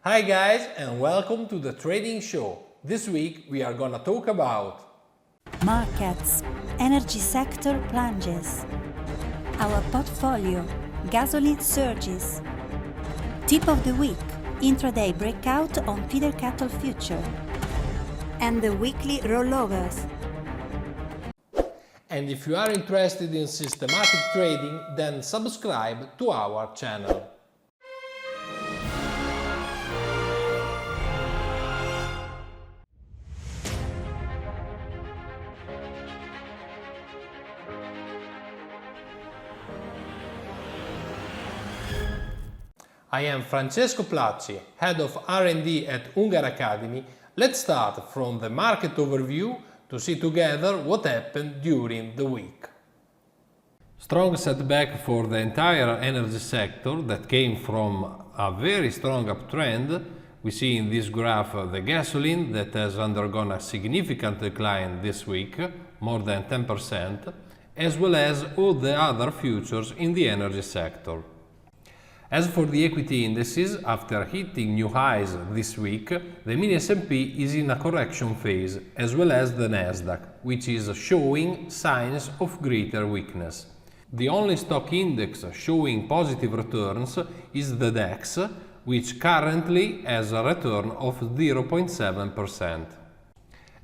Hi guys and welcome to the trading show. This week we are gonna talk about markets, energy sector plunges, our portfolio, gasoline surges, tip of the week, intraday breakout on feeder cattle future, and the weekly rollovers. And if you are interested in systematic trading, then subscribe to our channel. I am Francesco Placci, Head of R&D at Unger Academy. Let's start from the market overview to see together what happened during the week. Strong setback for the entire energy sector that came from a very strong uptrend. We see in this graph the gasoline that has undergone a significant decline this week, more than 10%, as well as all the other futures in the energy sector. As for the equity indices, after hitting new highs this week, the mini S&P is in a correction phase, as well as the Nasdaq, which is showing signs of greater weakness. The only stock index showing positive returns is the DAX, which currently has a return of 0.7%.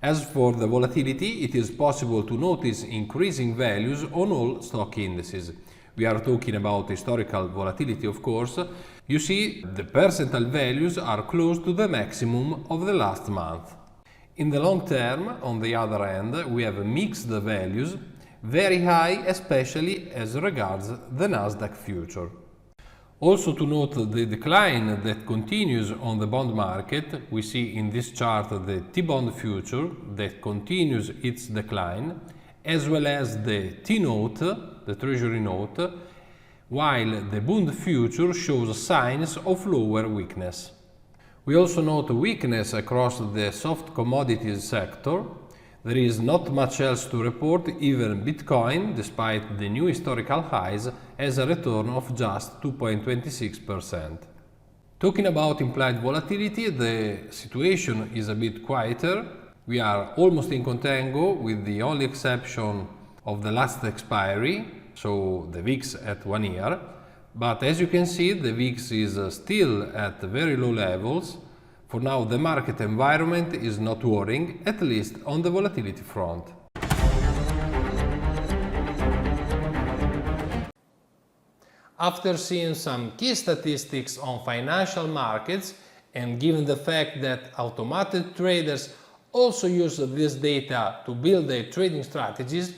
As for the volatility, it is possible to notice increasing values on all stock indices. We are talking about historical volatility, of course. You see, the percentile values are close to the maximum of the last month. In the long term, on the other hand, we have mixed values, very high, especially as regards the Nasdaq future. Also to note the decline that continues on the bond market, we see in this chart the T-bond future that continues its decline, as well as the T-note, the Treasury note, while the Bund future shows signs of lower weakness. We also note weakness across the soft commodities sector. There is not much else to report. Even Bitcoin, despite the new historical highs, has a return of just 2.26%. Talking about implied volatility, the situation is a bit quieter. We are almost in contango, with the only exception of the last expiry, so the VIX at 1 year. But as you can see, the VIX is still at very low levels. For now, the market environment is not worrying, at least on the volatility front. After seeing some key statistics on financial markets, and given the fact that automated traders also use this data to build their trading strategies,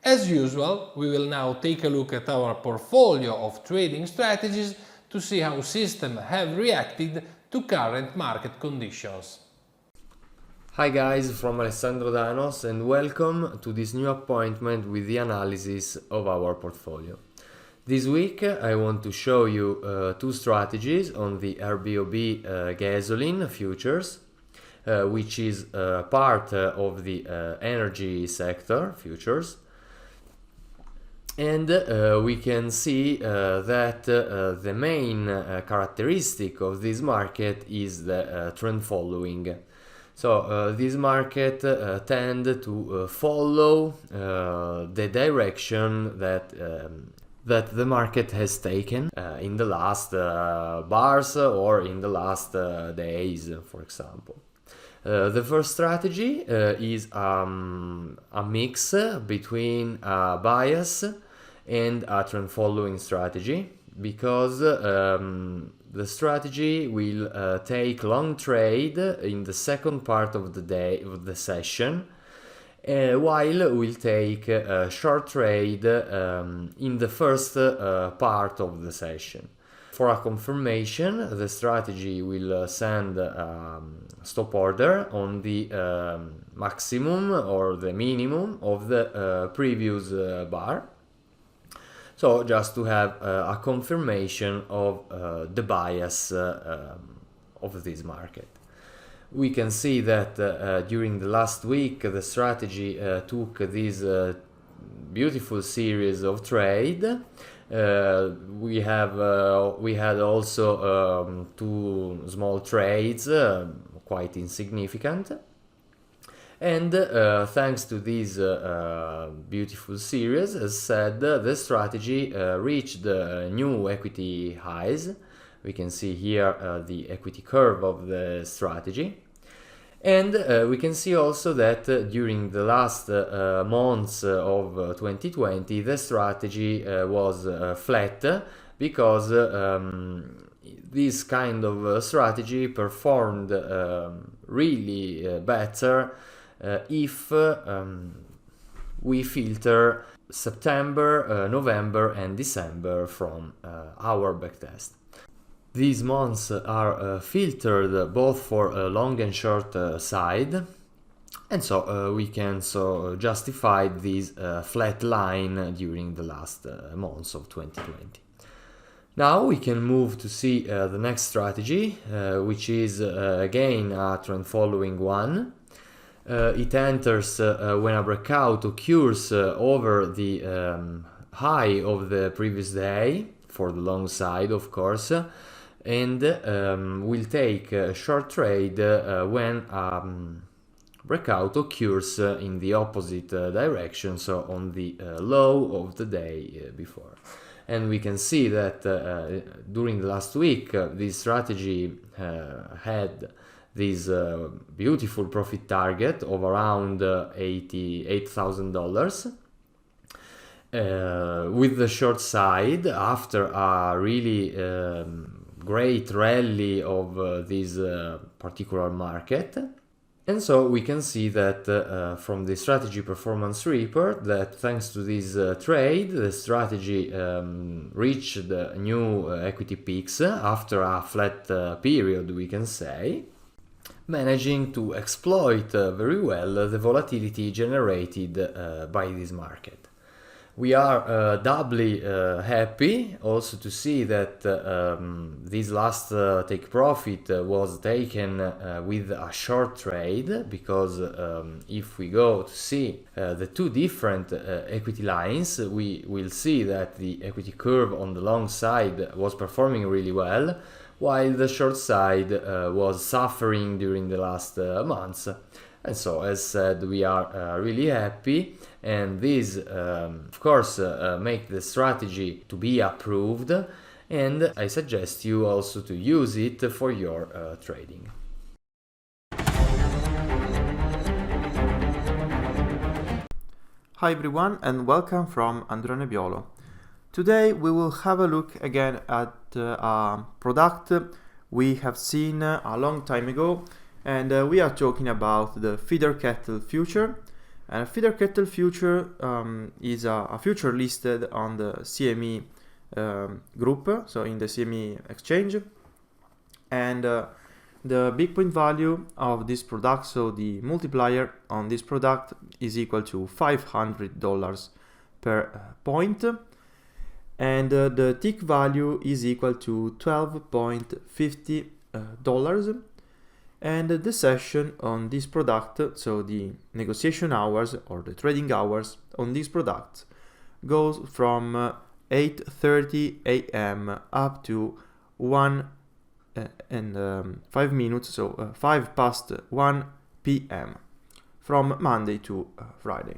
as usual, we will now take a look at our portfolio of trading strategies to see how systems have reacted to current market conditions. Hi guys, from Alessandro Danos, and welcome to this new appointment with the analysis of our portfolio. This week I want to show you two strategies on the RBOB gasoline futures, which is part of the energy sector futures. And we can see that the main characteristic of this market is the trend following. So this market tend to follow the direction that the market has taken in the last bars or in the last days, for example. The first strategy is a mix between a bias and a trend following strategy, because the strategy will take long trade in the second part of the day of the session, while we'll take a short trade in the first part of the session. For a confirmation, the strategy will send a stop order on the maximum or the minimum of the previous bar. So just to have a confirmation of the bias of this market. We can see that during the last week the strategy took this beautiful series of trade We had also two small trades, quite insignificant. And thanks to this beautiful series, as said, the strategy reached new equity highs. We can see here the equity curve of the strategy. And we can see also that during the last months of 2020, the strategy was flat, because this kind of strategy performed really better if we filter September, November and December from our backtest. These months are filtered both for long and short side, and so we can justify this flat line during the last months of 2020. Now we can move to see the next strategy, which is again a trend following one. It enters when a breakout occurs over the high of the previous day, for the long side of course, and will take a short trade when breakout occurs in the opposite direction, so on the low of the day before. And we can see that during the last week this strategy had this beautiful profit target of around $88,000 with the short side after a really great rally of this particular market. And so we can see that from the strategy performance report that thanks to this trade, the strategy reached new equity peaks after a flat period, we can say, managing to exploit very well the volatility generated by this market. We are doubly happy also to see that this last take profit was taken with a short trade, because if we go to see the two different equity lines, we will see that the equity curve on the long side was performing really well, while the short side was suffering during the last months. And so, as said, we are really happy, and this of course make the strategy to be approved, and I suggest you also to use it for your trading. Hi everyone, and welcome from Andrea Unger. Today we will have a look again at a product we have seen a long time ago, and we are talking about the feeder cattle future. And a feeder cattle future is a future listed on the CME group, so in the CME exchange, and the big point value of this product, so the multiplier on this product, is equal to $500 per point, and the tick value is equal to $12.50, and the session on this product, so the negotiation hours or the trading hours on this product, goes from 8:30 a.m. up to 1 and 5 minutes, so 5 past 1 p.m. from Monday to Friday.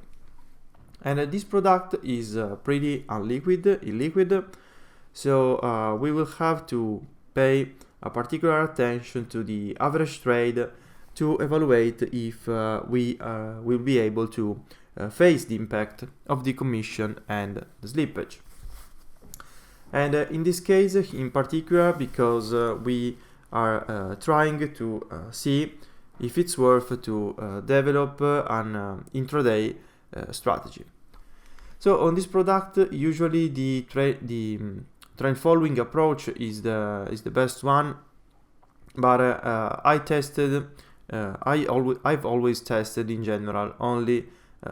And this product is pretty illiquid, so we will have to pay a particular attention to the average trade to evaluate if we will be able to face the impact of the commission and the slippage. And in this case in particular, because we are trying to see if it's worth to develop an intraday strategy. So on this product, usually the trend following approach is the best one, but I've always tested in general only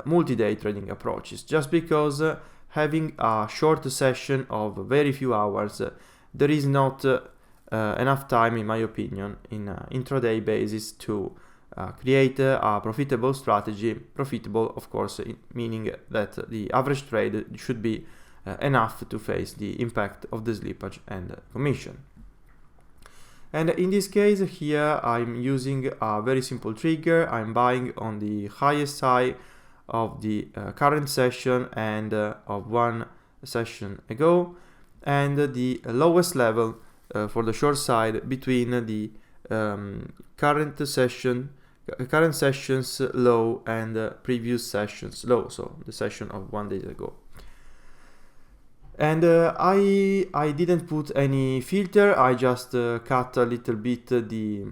multi-day trading approaches, just because having a short session of very few hours, there is not enough time, in my opinion, in intraday basis to create a profitable strategy. Profitable, of course, meaning that the average trade should be enough to face the impact of the slippage and commission. And in this case here I'm using a very simple trigger. I'm buying on the highest high of the current session and of one session ago, and the lowest level for the short side between the current session's low and previous session's low, so the session of 1 day ago. And I didn't put any filter. I just cut a little bit the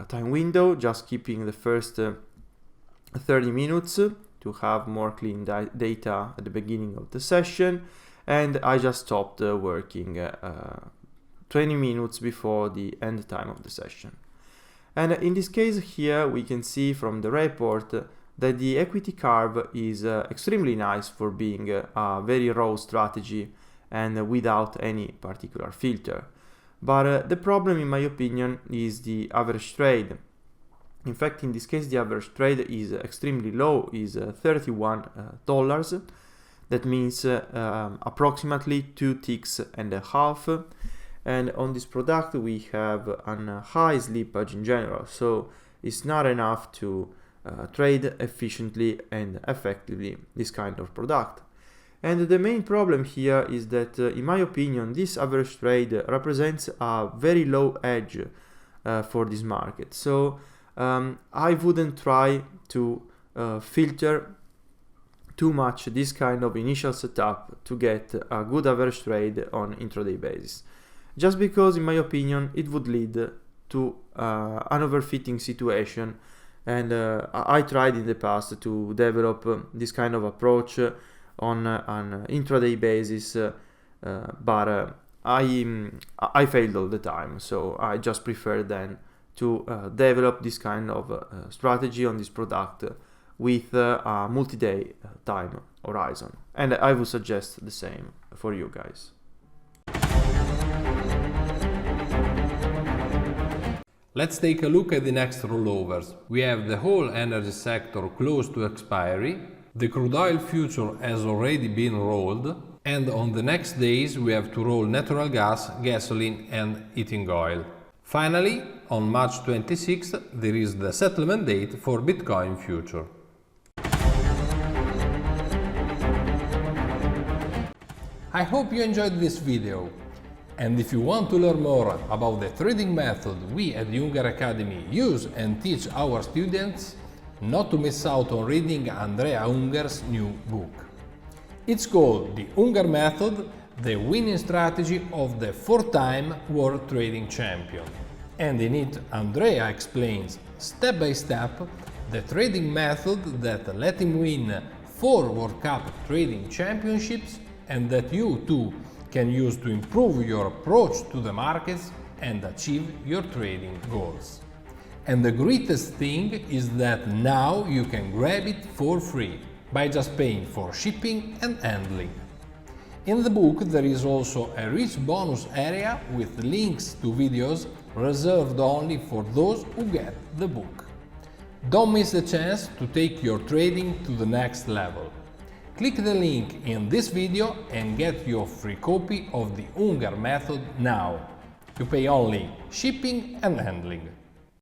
time window, just keeping the first 30 minutes to have more clean data at the beginning of the session, and I just stopped working 20 minutes before the end time of the session. And in this case here we can see from the report that the equity curve is extremely nice for being a very raw strategy and without any particular filter. But the problem, in my opinion, is the average trade. In fact, in this case the average trade is extremely low, is $31. That means approximately 2 ticks and a half. And on this product we have a high slippage in general, so it's not enough to trade efficiently and effectively this kind of product. And the main problem here is that, in my opinion, this average trade represents a very low edge for this market. So I wouldn't try to filter too much this kind of initial setup to get a good average trade on intraday basis. Just because, in my opinion, it would lead to an overfitting situation. And I tried in the past to develop this kind of approach on an intraday basis, but I failed all the time, so I just prefer then to develop this kind of strategy on this product with a multi-day time horizon, and I would suggest the same for you guys. Let's take a look at the next rollovers. We have the whole energy sector close to expiry. The crude oil future has already been rolled, and on the next days we have to roll natural gas, gasoline and heating oil. Finally, on March 26th, there is the settlement date for Bitcoin future. I hope you enjoyed this video, and if you want to learn more about the trading method we at the Unger Academy use and teach our students, not to miss out on reading Andrea Unger's new book. It's called The Unger Method, the winning strategy of the 4-time world trading champion. And in it, Andrea explains step by step the trading method that let him win 4 World Cup trading championships, and that you too can use to improve your approach to the markets and achieve your trading goals. And the greatest thing is that now you can grab it for free by just paying for shipping and handling. In the book there is also a rich bonus area with links to videos reserved only for those who get the book. Don't miss the chance to take your trading to the next level. Click the link in this video and get your free copy of the Unger Method now. You pay only shipping and handling.